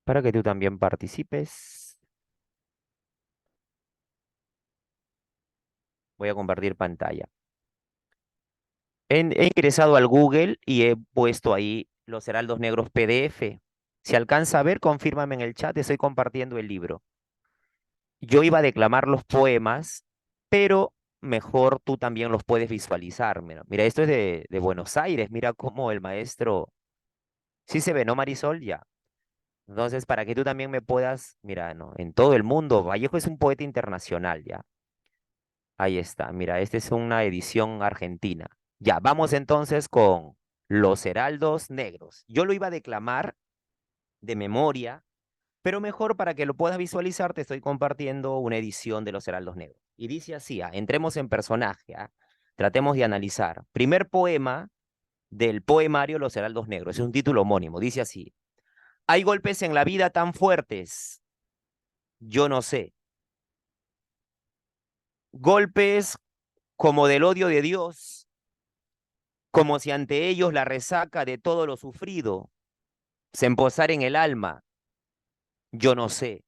Speaker 1: Para que tú también participes. Voy a compartir pantalla. He ingresado al Google y he puesto ahí los Heraldos Negros PDF. Si alcanza a ver, confírmame en el chat, estoy compartiendo el libro. Yo iba a declamar los poemas, pero mejor tú también los puedes visualizar. Mira, mira, esto es de Buenos Aires. Mira cómo el maestro. Sí se ve, ¿no, Marisol? Ya. Entonces, para que tú también me puedas, mira, no, en todo el mundo, Vallejo es un poeta internacional, ya. Ahí está, mira, esta es una edición argentina. Ya, vamos entonces con Los Heraldos Negros. Yo lo iba a declamar de memoria, pero mejor para que lo puedas visualizar, te estoy compartiendo una edición de Los Heraldos Negros. Y dice así, entremos en personaje, tratemos de analizar. Primer poema del poemario Los Heraldos Negros, es un título homónimo, dice así. Hay golpes en la vida tan fuertes, yo no sé. Golpes como del odio de Dios, como si ante ellos la resaca de todo lo sufrido se emposara en el alma, yo no sé.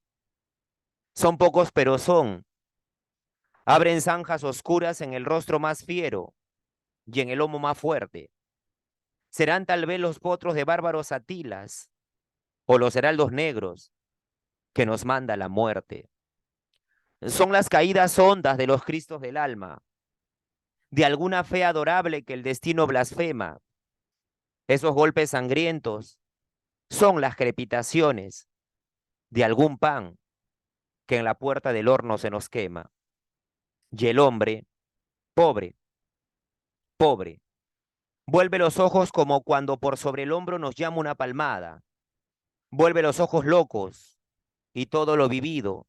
Speaker 1: Son pocos, pero son. Abren zanjas oscuras en el rostro más fiero y en el lomo más fuerte. Serán tal vez los potros de bárbaros Atilas o los heraldos negros que nos manda la muerte. Son las caídas hondas de los Cristos del alma, de alguna fe adorable que el destino blasfema. Esos golpes sangrientos son las crepitaciones de algún pan que en la puerta del horno se nos quema. Y el hombre, pobre, pobre, vuelve los ojos como cuando por sobre el hombro nos llama una palmada. Vuelve los ojos locos y todo lo vivido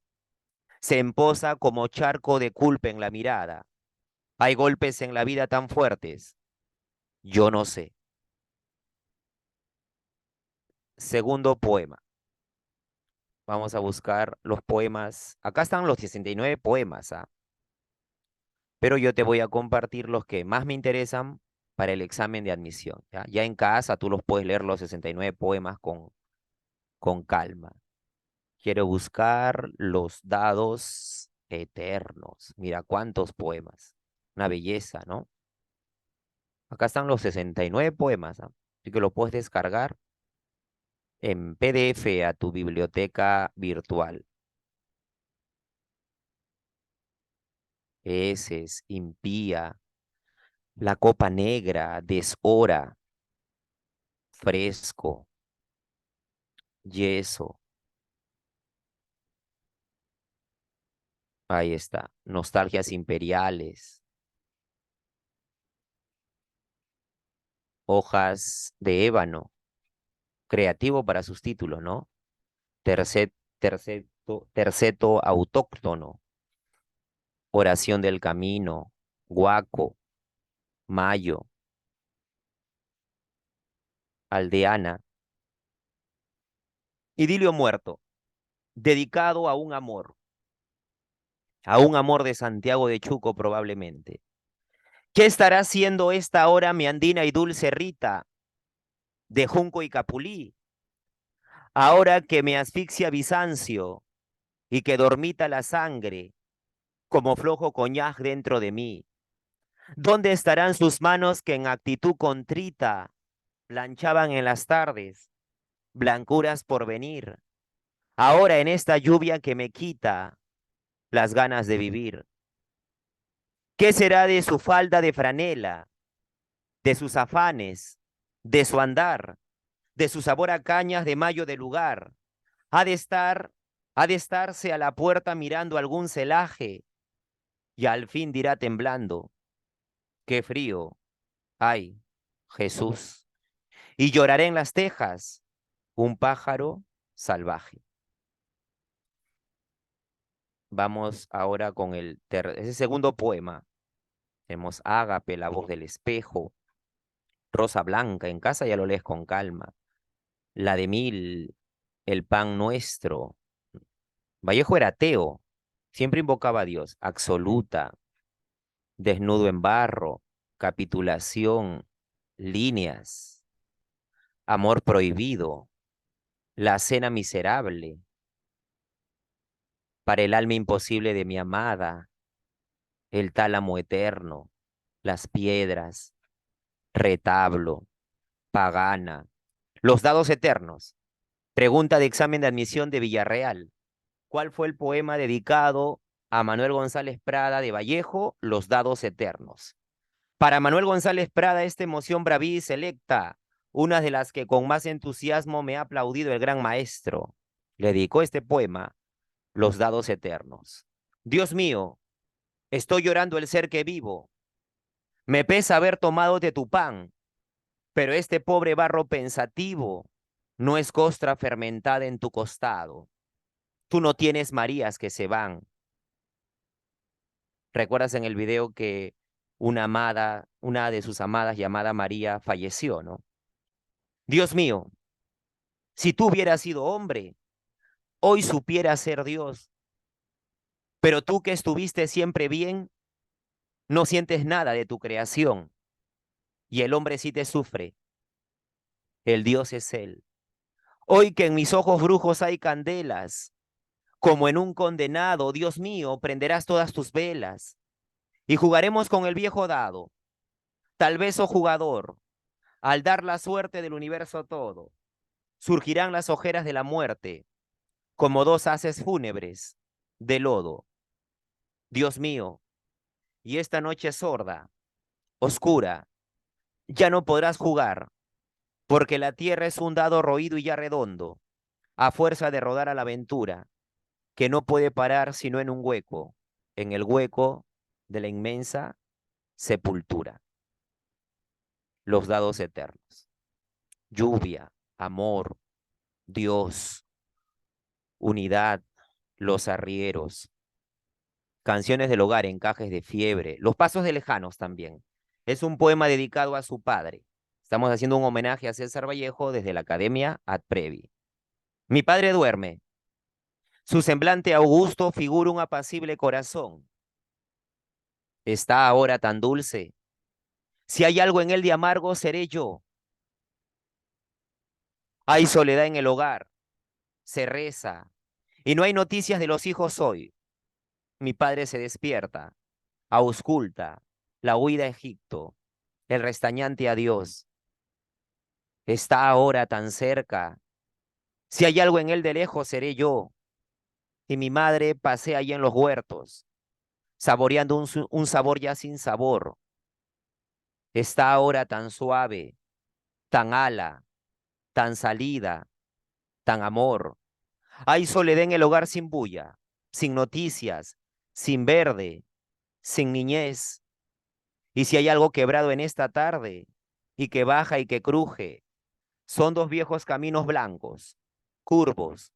Speaker 1: se emposa como charco de culpa en la mirada. Hay golpes en la vida tan fuertes, yo no sé. Segundo poema. Vamos a buscar los poemas. Acá están los 69 poemas, pero yo te voy a compartir los que más me interesan para el examen de admisión. Ya en casa tú los puedes leer los 69 poemas con calma. Quiero buscar los dados eternos. Mira cuántos poemas. Una belleza, ¿no? Acá están los 69 poemas, ¿ah? Así que lo puedes descargar en PDF a tu biblioteca virtual. Heces, impía, la copa negra, deshora, fresco, yeso. Ahí está. Nostalgias imperiales, hojas de ébano, creativo para sus títulos, ¿no? Terceto autóctono, oración del camino, guaco, mayo, aldeana, idilio muerto, dedicado a un amor de Santiago de Chuco probablemente. ¿Qué estará haciendo esta hora mi andina y dulce Rita de Junco y Capulí? Ahora que me asfixia Bizancio y que dormita la sangre como flojo coñac dentro de mí. ¿Dónde estarán sus manos que en actitud contrita planchaban en las tardes, blancuras por venir? Ahora en esta lluvia que me quita las ganas de vivir. ¿Qué será de su falda de franela, de sus afanes, de su andar, de su sabor a cañas de mayo de lugar? Ha de estar, ha de estarse a la puerta mirando algún celaje y al fin dirá temblando, qué frío, ay, Jesús. Y lloraré en las tejas, un pájaro salvaje. Vamos ahora con ese segundo poema. Tenemos Ágape, la voz del espejo, Rosa Blanca, en casa ya lo lees con calma. La de Mil, el pan nuestro. Vallejo era ateo, siempre invocaba a Dios. Absoluta, desnudo en barro, capitulación, líneas, amor prohibido, la cena miserable, para el alma imposible de mi amada, el tálamo eterno, las piedras, retablo, pagana, los dados eternos. Pregunta de examen de admisión de Villarreal. ¿Cuál fue el poema dedicado a Manuel González Prada de Vallejo, Los dados eternos? Para Manuel González Prada, esta emoción braví y selecta, una de las que con más entusiasmo me ha aplaudido el gran maestro, le dedicó este poema, Los dados eternos. Dios mío, estoy llorando el ser que vivo. Me pesa haber tomado de tu pan, pero este pobre barro pensativo no es costra fermentada en tu costado. Tú no tienes Marías que se van. ¿Recuerdas en el video que una de sus amadas llamada María falleció, ¿no? Dios mío, si tú hubieras sido hombre, hoy supieras ser Dios, pero tú que estuviste siempre bien, no sientes nada de tu creación y el hombre sí te sufre. El Dios es Él. Hoy que en mis ojos brujos hay candelas, como en un condenado, Dios mío, prenderás todas tus velas y jugaremos con el viejo dado. Tal vez, oh jugador, al dar la suerte del universo todo, surgirán las ojeras de la muerte, como dos haces fúnebres de lodo. Dios mío, y esta noche sorda, oscura, ya no podrás jugar, porque la tierra es un dado roído y ya redondo, a fuerza de rodar a la aventura, que no puede parar sino en un hueco, en el hueco de la inmensa sepultura. Los dados eternos. Lluvia, amor, Dios, unidad, los arrieros, canciones del hogar, encajes de fiebre, los pasos de lejanos también. Es un poema dedicado a su padre. Estamos haciendo un homenaje a César Vallejo desde la Academia Ad Previ. Mi padre duerme. Su semblante augusto figura un apacible corazón. Está ahora tan dulce. Si hay algo en él de amargo, seré yo. Hay soledad en el hogar. Se reza. Y no hay noticias de los hijos hoy. Mi padre se despierta. Ausculta. La huida a Egipto. el restañante adiós, está ahora tan cerca. Si hay algo en él de lejos, seré yo. Y mi madre pasea allí en los huertos, saboreando un sabor ya sin sabor. Está ahora tan suave, tan ala, tan salida, tan amor. Hay soledad en el hogar sin bulla, sin noticias, sin verde, sin niñez. Y si hay algo quebrado en esta tarde, y que baja y que cruje, son dos viejos caminos blancos, curvos.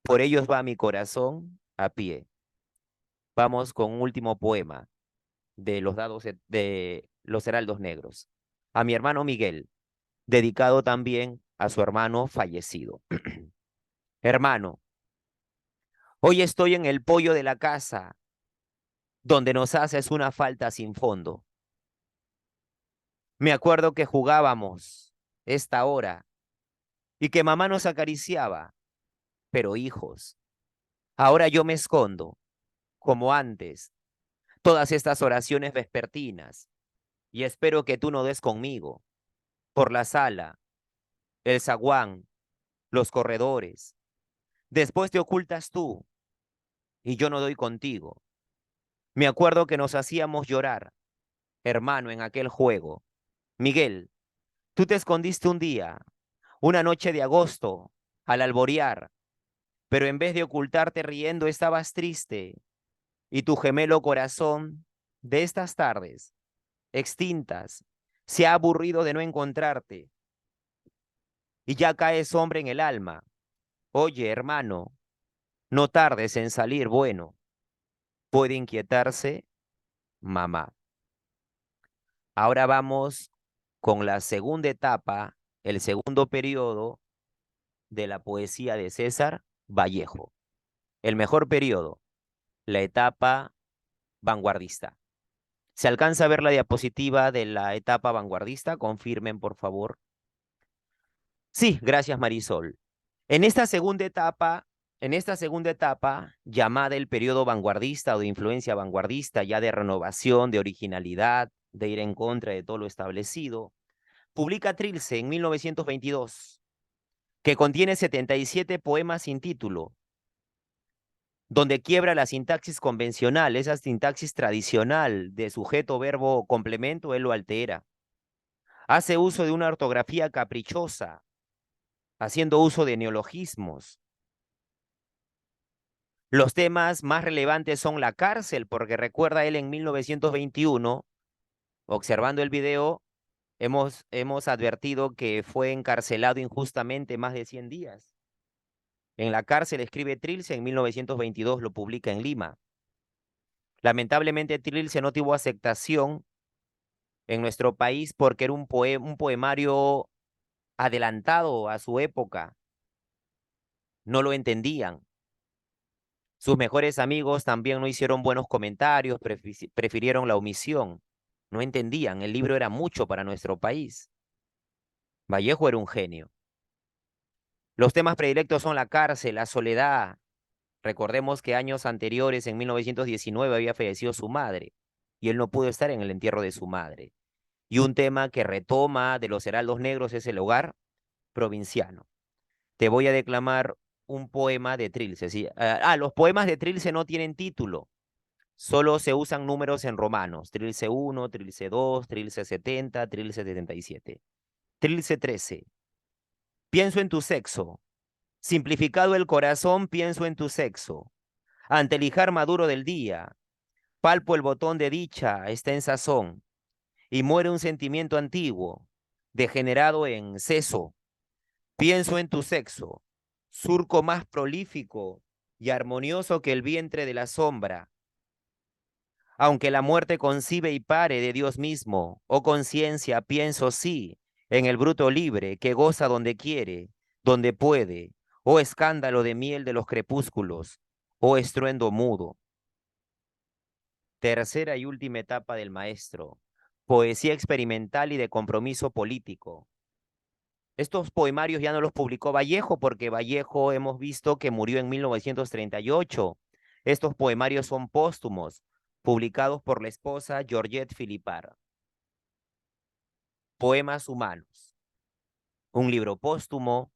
Speaker 1: Por ellos va mi corazón a pie. Vamos con un último poema de los dados de los heraldos negros. A mi hermano Miguel, dedicado también a su hermano fallecido. Hermano, hoy estoy en el pollo de la casa, donde nos haces una falta sin fondo. Me acuerdo que jugábamos esta hora y que mamá nos acariciaba, pero hijos, ahora yo me escondo, como antes, todas estas oraciones vespertinas y espero que tú no des conmigo por la sala, el zaguán, los corredores. Después te ocultas tú y yo no doy contigo. Me acuerdo que nos hacíamos llorar, hermano, en aquel juego. Miguel, tú te escondiste un día, una noche de agosto, al alborear, pero en vez de ocultarte riendo estabas triste y tu gemelo corazón de estas tardes, extintas, se ha aburrido de no encontrarte y ya caes hombre en el alma. Oye, hermano, no tardes en salir bueno. Puede inquietarse mamá. Ahora vamos con la segunda etapa, el segundo periodo de la poesía de César Vallejo. El mejor periodo, la etapa vanguardista. ¿Se alcanza a ver la diapositiva de la etapa vanguardista? Confirmen, por favor. Sí, gracias, Marisol. En esta segunda etapa, llamada el periodo vanguardista o de influencia vanguardista, ya de renovación, de originalidad, de ir en contra de todo lo establecido, publica Trilce en 1922, que contiene 77 poemas sin título, donde quiebra la sintaxis convencional, esa sintaxis tradicional de sujeto, verbo, complemento, él lo altera. Hace uso de una ortografía caprichosa, haciendo uso de neologismos. Los temas más relevantes son la cárcel, porque recuerda él en 1921, observando el video, hemos advertido que fue encarcelado injustamente más de 100 días. En la cárcel escribe Trilce, en 1922 lo publica en Lima. Lamentablemente Trilce no tuvo aceptación en nuestro país porque era un poemario adelantado a su época. No lo entendían. Sus mejores amigos también no hicieron buenos comentarios, prefirieron la omisión. No entendían, el libro era mucho para nuestro país. Vallejo era un genio. Los temas predilectos son la cárcel, la soledad. Recordemos que años anteriores, en 1919, había fallecido su madre y él no pudo estar en el entierro de su madre. Y un tema que retoma de los heraldos negros es el hogar provinciano. Te voy a declamar un poema de Trilce. ¿Sí? Los poemas de Trilce no tienen título. Solo se usan números en romanos. Trilce 1, Trilce 2, Trilce 70, Trilce 77. Trilce 13. Pienso en tu sexo. Simplificado el corazón, pienso en tu sexo. Ante el hijar maduro del día, palpo el botón de dicha, está en sazón. Y muere un sentimiento antiguo, degenerado en seso. Pienso en tu sexo, surco más prolífico y armonioso que el vientre de la sombra. Aunque la muerte concibe y pare de Dios mismo, oh conciencia, pienso sí, en el bruto libre que goza donde quiere, donde puede, oh escándalo de miel de los crepúsculos, oh estruendo mudo. Tercera y última etapa del maestro, poesía experimental y de compromiso político. Estos poemarios ya no los publicó Vallejo porque Vallejo hemos visto que murió en 1938. Estos poemarios son póstumos, publicados por la esposa Georgette Philippard. Poemas humanos, un libro póstumo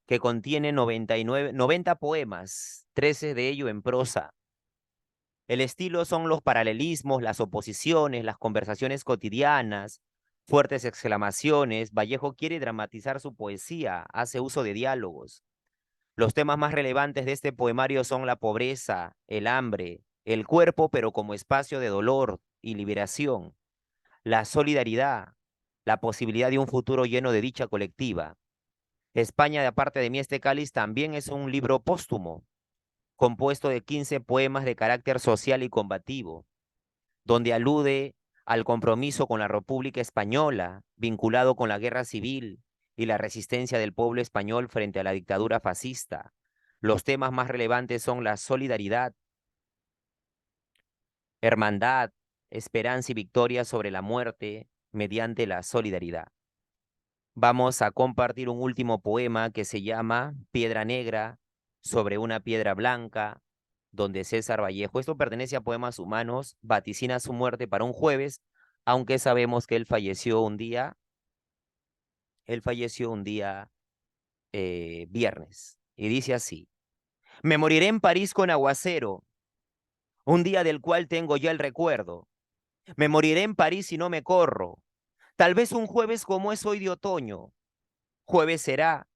Speaker 1: que contiene 90 poemas, 13 de ellos en prosa. El estilo son los paralelismos, las oposiciones, las conversaciones cotidianas, fuertes exclamaciones. Vallejo quiere dramatizar su poesía, hace uso de diálogos. Los temas más relevantes de este poemario son la pobreza, el hambre, el cuerpo, pero como espacio de dolor y liberación, la solidaridad, la posibilidad de un futuro lleno de dicha colectiva. España, de aparte de mí, este cáliz también es un libro póstumo, compuesto de 15 poemas de carácter social y combativo, donde alude al compromiso con la República Española, vinculado con la guerra civil y la resistencia del pueblo español frente a la dictadura fascista. Los temas más relevantes son la solidaridad, hermandad, esperanza y victoria sobre la muerte mediante la solidaridad. Vamos a compartir un último poema que se llama Piedra Negra sobre una piedra blanca, donde César Vallejo, esto pertenece a Poemas Humanos, vaticina su muerte para un jueves, aunque sabemos que él falleció un día viernes. Y dice así: me moriré en París con aguacero, un día del cual tengo ya el recuerdo. Me moriré en París si no me corro. Tal vez un jueves como es hoy de otoño. Jueves será,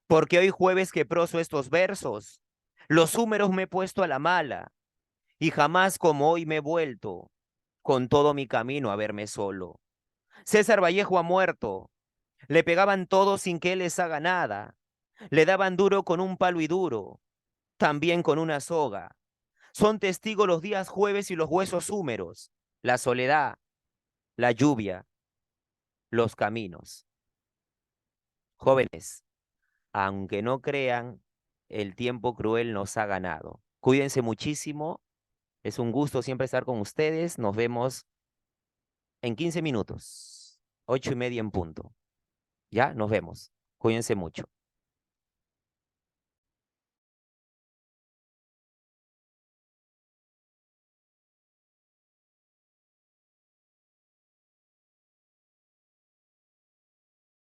Speaker 1: porque hoy jueves que proso estos versos, los húmeros me he puesto a la mala, y jamás como hoy me he vuelto, con todo mi camino a verme solo. César Vallejo ha muerto, le pegaban todos sin que él les haga nada, le daban duro con un palo y duro, también con una soga. Son testigos los días jueves y los huesos húmeros, la soledad, la lluvia, los caminos. Jóvenes, aunque no crean, el tiempo cruel nos ha ganado. Cuídense muchísimo. Es un gusto siempre estar con ustedes. Nos vemos en 15 minutos, 8:30 en punto. Ya, nos vemos. Cuídense mucho.